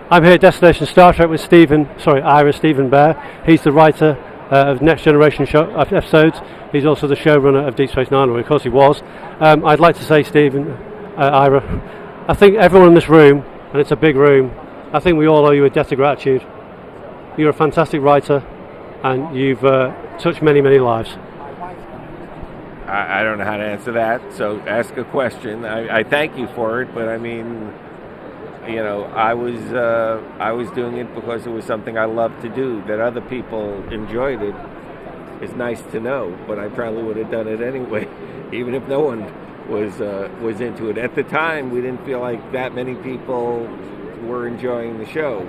I'm here at Destination Star Trek with Stephen Behr. He's the writer of Next Generation episodes. He's also the showrunner of Deep Space Nine, or of course he was. I'd like to say, Stephen, Ira, I think everyone in this room, and it's a big room, I think we all owe you a debt of gratitude. You're a fantastic writer, and you've touched many, many lives. I don't know how to answer that, so ask a question. I thank you for it, but I mean, you know, I was doing it because it was something I loved to do. That other people enjoyed it is nice to know, but I probably would have done it anyway, even if no one was into it. At the time, we didn't feel like that many people were enjoying the show,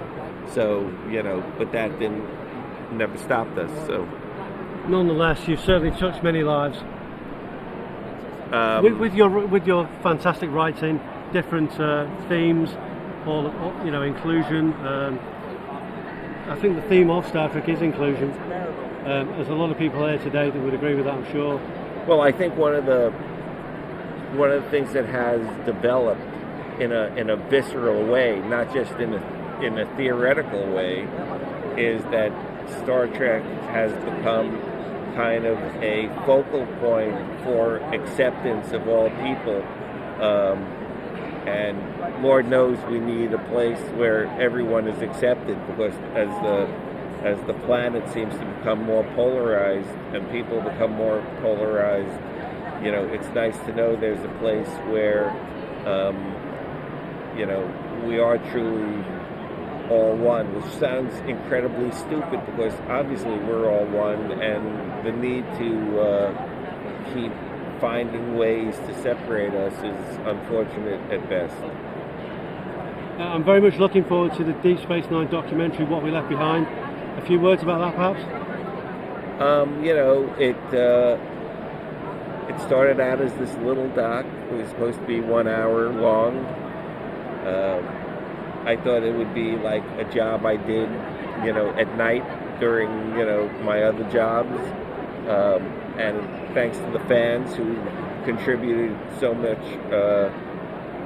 so you know, but that never stopped us. So, nonetheless, you've certainly touched many lives. With your fantastic writing, different themes. All you know, inclusion. I think the theme of Star Trek is inclusion. There's a lot of people here today that would agree with that, I'm sure. Well, I think one of the things that has developed in a visceral way, not just in a theoretical way, is that Star Trek has become kind of a focal point for acceptance of all people. And Lord knows we need a place where everyone is accepted, because as the planet seems to become more polarized and people become more polarized, you know, it's nice to know there's a place where, you know, we are truly all one, which sounds incredibly stupid because obviously we're all one, and the need to keep finding ways to separate us is unfortunate at best. I'm very much looking forward to the Deep Space Nine documentary, What We Left Behind. A few words about that, perhaps? You know, it started out as this little doc. It was supposed to be 1 hour long. I thought it would be like a job I did, you know, at night during, you know, my other jobs. And thanks to the fans who contributed so much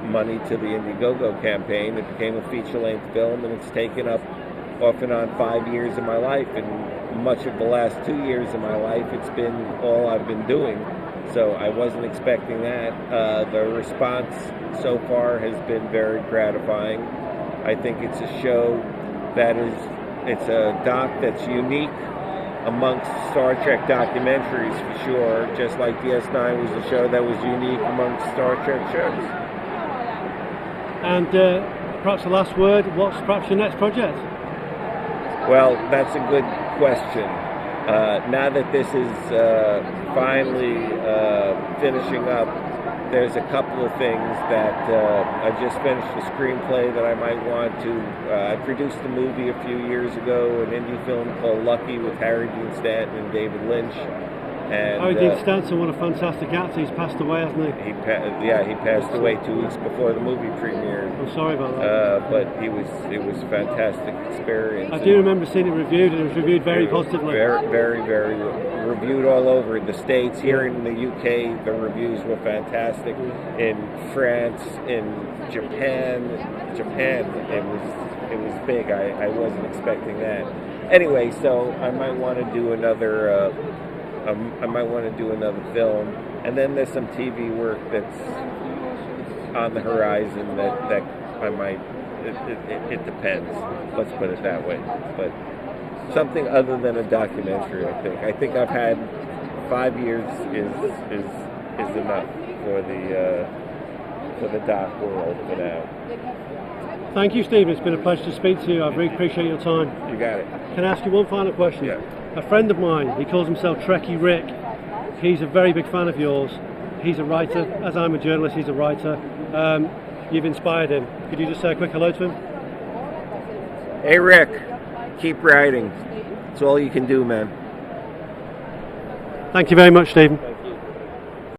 money to the Indiegogo campaign, it became a feature-length film, and it's taken up off and on 5 years of my life, and much of the last 2 years of my life it's been all I've been doing. So I wasn't expecting that. The response so far has been very gratifying. I think it's a show it's a doc that's unique amongst Star Trek documentaries for sure, just like DS9 was a show that was unique amongst Star Trek shows. And perhaps the last word, what's perhaps your next project? Well, that's a good question. Now that this is finally finishing up, there's a couple of things that I just finished a screenplay that I might want to. I produced a movie a few years ago, an indie film called Lucky with Harry Dean Stanton and David Lynch. And, Harry Dean Stanton, what a fantastic actor. He's passed away, hasn't he? He passed away 2 weeks before the movie premiered. I'm sorry about that. But it was a fantastic experience. I do remember seeing it reviewed, and it was reviewed very positively. Very, very, very reviewed all over the States. Here in the UK, the reviews were fantastic. In France, in Japan, it was big. I wasn't expecting that. Anyway, so I might want to do another. I might want to do another film, and then there's some TV work that's on the horizon that I might. It depends. Let's put it that way. But something other than a documentary, I think I've had 5 years is enough for the doc world for now. Thank you, Stephen. It's been a pleasure to speak to you. I really appreciate your time. You got it. Can I ask you one final question? Yeah. A friend of mine, he calls himself Trekkie Rick. He's a very big fan of yours. He's a writer. As I'm a journalist, he's a writer. You've inspired him. Could you just say a quick hello to him? Hey, Rick. Keep writing. It's all you can do, man. Thank you very much, Stephen.